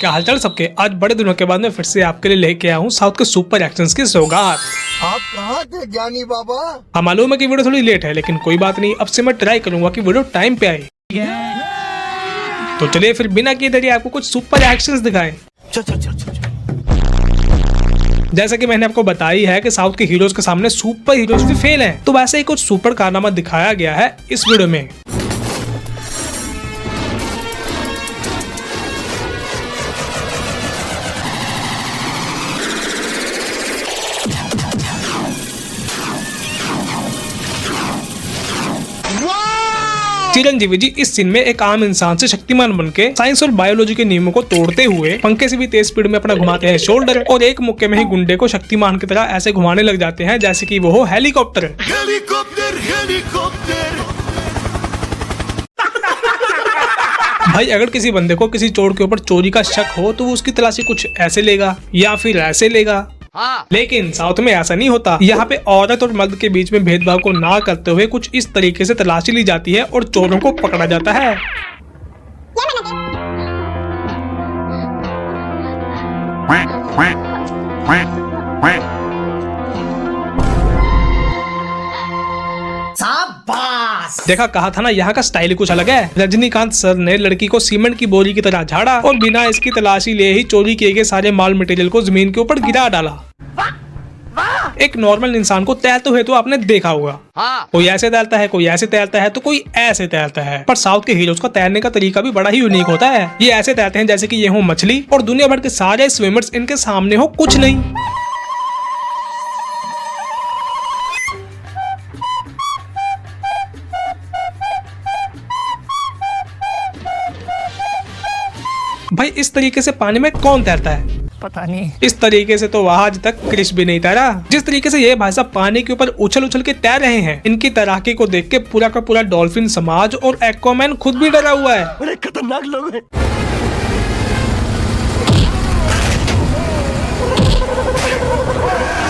क्या हालचाल सबके। आज बड़े दिनों के बाद मैं फिर से आपके लिए लेके आया हूँ साउथ के सुपर एक्शंस की सौगात। आप कहाँ थे ज्ञानी बाबा? हाँ मालूम है कि वीडियो थोड़ी लेट है, लेकिन कोई बात नहीं, अब से मैं ट्राई करूंगा कि वीडियो टाइम पे आए। तो चलिए फिर बिना किए देरी आपको कुछ सुपर एक्शंस दिखाएं। जैसा कि मैंने आपको बताई है कि साउथ के हीरोज के सामने सुपर हीरोज भी फेल हैं, तो वैसे ही कुछ सुपर कारनामा दिखाया गया है इस वीडियो में। चिरंजीवी जी इस सीन में एक आम इंसान से शक्तिमान बनके साइंस और बायोलॉजी के नियमों को तोड़ते हुए पंखे से भी तेज स्पीड में अपना घुमाते हैं शोल्डर, और एक मुक्के में ही गुंडे को शक्तिमान की तरह ऐसे घुमाने लग जाते हैं जैसे कि वो हो हेलीकॉप्टर। भाई अगर किसी बंदे को किसी चोर के ऊपर चोरी का शक हो तो वो उसकी तलाशी कुछ ऐसे लेगा या फिर ऐसे लेगा। हाँ। लेकिन साउथ में ऐसा नहीं होता। यहाँ पे औरत और मर्द के बीच में भेदभाव को ना करते हुए कुछ इस तरीके से तलाशी ली जाती है और चोरों को पकड़ा जाता है। देखा, कहा था ना, यहाँ का स्टाइल कुछ अलग है। रजनीकांत सर ने लड़की को सीमेंट की बोरी की तरह झाड़ा और बिना इसकी तलाशी लिए ही चोरी किए गए सारे माल मटेरियल को जमीन के ऊपर गिरा डाला। एक नॉर्मल इंसान को तैरते हुए तो आपने देखा होगा। हाँ। कोई ऐसे तैरता है, कोई ऐसे तैरता है, तो कोई ऐसे तैरता है। पर साउथ के हीरोज का तैरने का तरीका भी बड़ा ही यूनिक होता है। ये ऐसे तैरते हैं जैसे कि ये हो मछली और दुनिया भर के सारे स्विमर्स इनके सामने हो कुछ नहीं। भाई इस तरीके से पानी में कौन तैरता है? पता नहीं। इस तरीके से तो वहाँ आज तक क्रिश भी नहीं तैरा। जिस तरीके से ये भाई साहब पानी के ऊपर उछल उछल के तैर रहे हैं, इनकी तैराकी को देख के पूरा का पूरा डॉल्फिन समाज और एक्वामैन खुद भी डरा हुआ है। बड़े खतरनाक लोग हैं।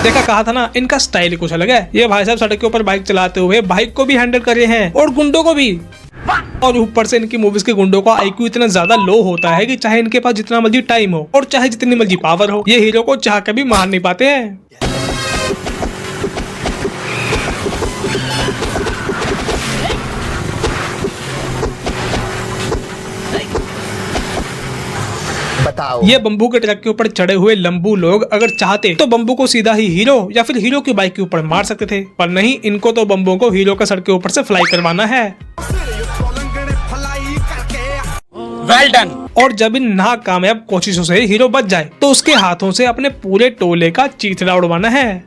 देखा, कहा था ना, इनका स्टाइल कुछ अलग है। ये भाई साहब सड़क के ऊपर बाइक चलाते हुए बाइक को भी हैंडल कर रहे हैं और गुंडों को भी। और ऊपर से इनकी मूवीज के गुंडों का आईक्यू इतना ज्यादा लो होता है कि चाहे इनके पास जितना मर्जी टाइम हो और चाहे जितनी मर्जी पावर हो, ये हीरो को चाह के भी मार नहीं पाते हैं। बताओ। ये बम्बू के ट्रक के ऊपर चढ़े हुए लंबू लोग अगर चाहते तो बम्बू को सीधा ही हीरो या फिर हीरो की बाइक के ऊपर मार सकते थे, पर नहीं, इनको तो बम्बू को हीरो का सड़क के ऊपर से फ्लाई करवाना है। Well done. और जब इन नाकामयाब कोशिशों से हीरो बच जाए तो उसके हाथों से अपने पूरे टोले का चीथड़ा उड़वाना है।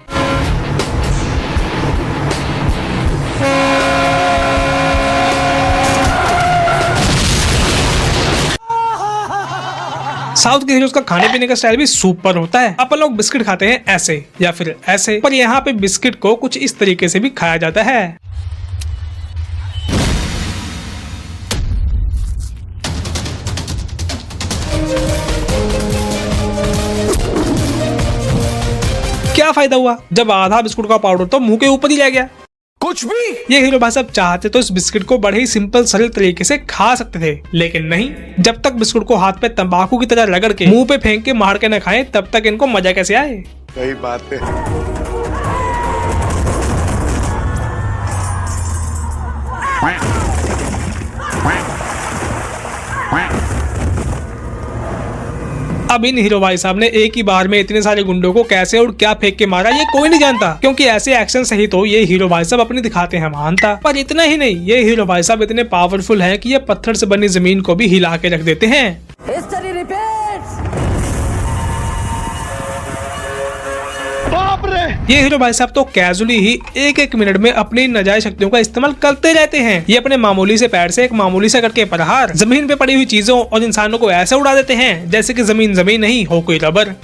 साउथ के हीरोज का खाने पीने का स्टाइल भी सुपर होता है। अपन लोग बिस्किट खाते हैं ऐसे या फिर ऐसे, पर यहाँ पे बिस्किट को कुछ इस तरीके से भी खाया जाता है। क्या फायदा हुआ जब आधा बिस्कुट का पाउडर तो मुंह के ऊपर ही रह गया। कुछ भी। ये हीरो भाई साहब चाहते तो इस बिस्किट को बड़े ही सिंपल सरल तरीके से खा सकते थे, लेकिन नहीं। जब तक बिस्कुट को हाथ पे तंबाकू की तरह रगड़ के मुंह पे फेंक के मार के न खाएं, तब तक इनको मजा कैसे आए। सही बात है। अब इन हीरो भाई साहब ने एक ही बार में इतने सारे गुंडों को कैसे और क्या फेंक के मारा, ये कोई नहीं जानता, क्योंकि ऐसे एक्शन सही तो ये हीरो भाई साहब अपनी दिखाते हैं महानता। पर इतना ही नहीं, ये हीरो भाई साहब इतने पावरफुल हैं कि ये पत्थर से बनी जमीन को भी हिला के रख देते हैं। ये हीरो भाई साहब तो कैजुअली ही एक एक मिनट में अपनी नाजायज शक्तियों का इस्तेमाल करते रहते हैं। ये अपने मामूली से पैर से एक मामूली से करके प्रहार जमीन पे पड़ी हुई चीजों और इंसानों को ऐसे उड़ा देते हैं जैसे कि जमीन जमीन नहीं हो कोई रबर।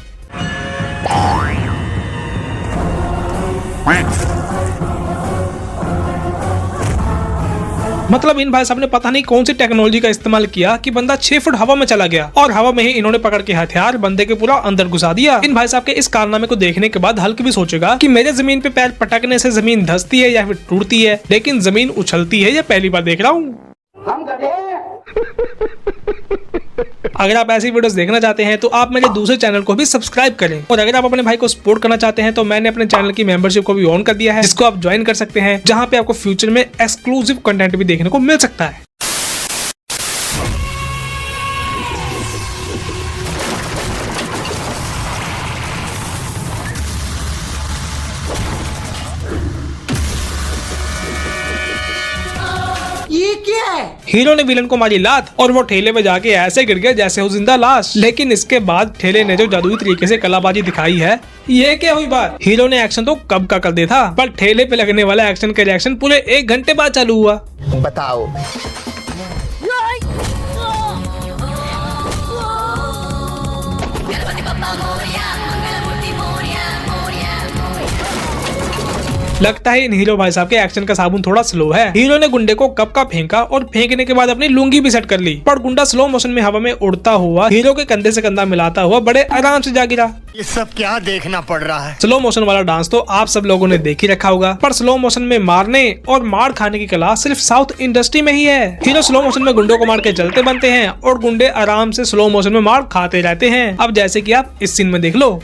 मतलब इन भाई साहब ने पता नहीं कौन सी टेक्नोलॉजी का इस्तेमाल किया कि बंदा 6 फुट हवा में चला गया और हवा में ही इन्होंने पकड़ के हथियार बंदे के पूरा अंदर घुसा दिया। इन भाई साहब के इस कारनामे को देखने के बाद हल्क भी सोचेगा कि मेरे जमीन पे पैर पटकने से जमीन धंसती है या फिर टूटती है, लेकिन जमीन उछलती है, ये पहली बार देख रहा हूँ। अगर आप ऐसी वीडियोस देखना चाहते हैं तो आप मेरे दूसरे चैनल को भी सब्सक्राइब करें, और अगर आप अपने भाई को सपोर्ट करना चाहते हैं तो मैंने अपने चैनल की मेंबरशिप को भी ऑन कर दिया है, जिसको आप ज्वाइन कर सकते हैं, जहाँ पे आपको फ्यूचर में एक्सक्लूसिव कंटेंट भी देखने को मिल सकता है। ये क्या है? हीरो ने विलन को मारी लात और वो ठेले पे जाके ऐसे गिर गया जैसे वो जिंदा लाश। लेकिन इसके बाद ठेले ने जो जादुई तरीके से कलाबाजी दिखाई है, ये क्या हुई बात। हीरो ने एक्शन तो कब का कर दिया था, पर ठेले पे लगने वाला एक्शन का रिएक्शन पूरे 1 घंटे बाद चालू हुआ। बताओ। लगता है इन हीरो भाई साहब के एक्शन का साबुन थोड़ा स्लो है। हीरो ने गुंडे को कप का फेंका और फेंकने के बाद अपनी लुंगी भी सेट कर ली, पर गुंडा स्लो मोशन में हवा में उड़ता हुआ हीरो के कंधे से कंधा मिलाता हुआ बड़े आराम से जा गिरा। ये सब क्या देखना पड़ रहा है? स्लो मोशन वाला डांस तो आप सब लोगों ने देख ही रखा होगा, पर स्लो मोशन में मारने और मार खाने की कला सिर्फ साउथ इंडस्ट्री में ही है। हीरो स्लो मोशन में गुंडों को मार के चलते बनते हैं और गुंडे आराम से स्लो मोशन में मार खाते रहते हैं। अब जैसे कि आप इस सीन में देख लो।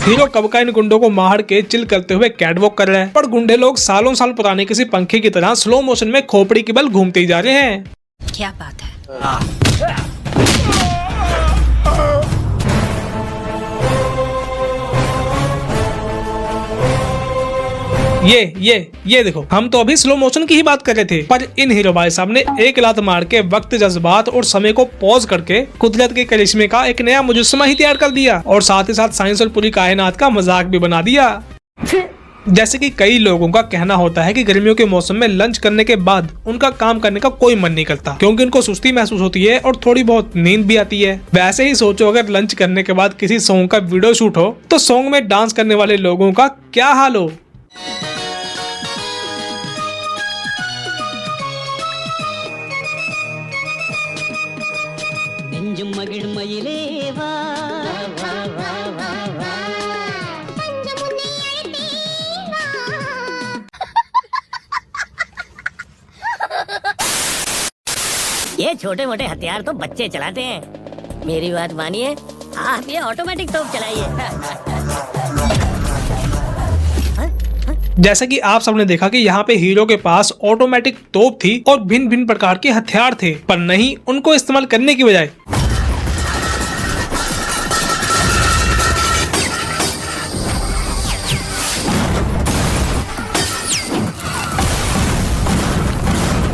हीरो कब का इन गुंडों को मार के चिल करते हुए कैटवॉक कर रहे हैं, पर गुंडे लोग सालों साल पुराने किसी पंखे की तरह स्लो मोशन में खोपड़ी के बल घूमते ही जा रहे हैं। क्या बात है। ये देखो, हम तो अभी स्लो मोशन की ही बात कर रहे थे, पर इन हीरो भाई साहब ने एक लात मार के वक्त, जज्बात और समय को पॉज करके कुदरत के करिश्मे का एक नया मुजस्समा ही तैयार कर दिया, और साथ ही साथ साइंस और पूरी कायनात का मजाक भी बना दिया। जैसे कि कई लोगों का कहना होता है कि गर्मियों के मौसम में लंच करने के बाद उनका काम करने का कोई मन नहीं करता, क्योंकि उनको सुस्ती महसूस होती है और थोड़ी बहुत नींद भी आती है। वैसे ही सोचो, अगर लंच करने के बाद किसी सॉन्ग का वीडियो शूट हो तो सॉन्ग में डांस करने वाले लोगों का क्या हाल हो। ये छोटे मोटे हथियार तो बच्चे चलाते हैं, मेरी बात मानिए, आप ये ऑटोमेटिक तोप चलाइए। जैसा कि आप सबने देखा कि यहाँ पे हीरो के पास ऑटोमेटिक तोप थी और भिन्न भिन्न प्रकार के हथियार थे, पर नहीं, उनको इस्तेमाल करने की बजाय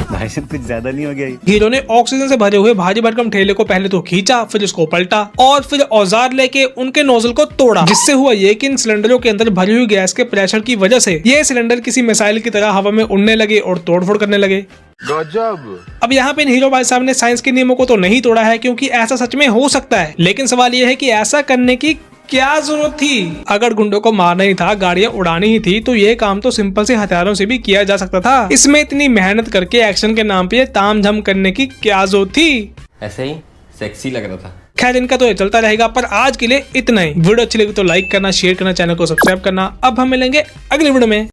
भाई साहब कुछ ज्यादा नहीं हो गया? हीरो ने ऑक्सीजन से भरे हुए भारी भरकम ठेले को पहले तो खींचा, फिर उसको पलटा और फिर औजार लेके उनके नोजल को तोड़ा, जिससे हुआ ये कि इन सिलेंडरों के अंदर भरी हुई गैस के प्रेशर की वजह से ये सिलेंडर किसी मिसाइल की तरह हवा में उड़ने लगे और तोड़फोड़ करने लगे। गजब। अब यहाँ पे इन हीरो भाई साहब ने साइंस के नियमों को तो नहीं तोड़ा है, क्योंकि ऐसा सच में हो सकता है, लेकिन सवाल ये है कि ऐसा करने की क्या जरूरत थी। अगर गुंडों को मारना ही था, गाड़ियां उड़ानी ही थी, तो ये काम तो सिंपल से हथियारों से भी किया जा सकता था। इसमें इतनी मेहनत करके एक्शन के नाम पे तामझाम करने की क्या जरूरत थी। ऐसे ही सेक्सी लग रहा था। खैर, इनका तो ये चलता रहेगा, पर आज के लिए इतना ही। वीडियो अच्छी लगी तो लाइक करना, शेयर करना, चैनल को सब्सक्राइब करना। अब हम मिलेंगे अगली वीडियो में।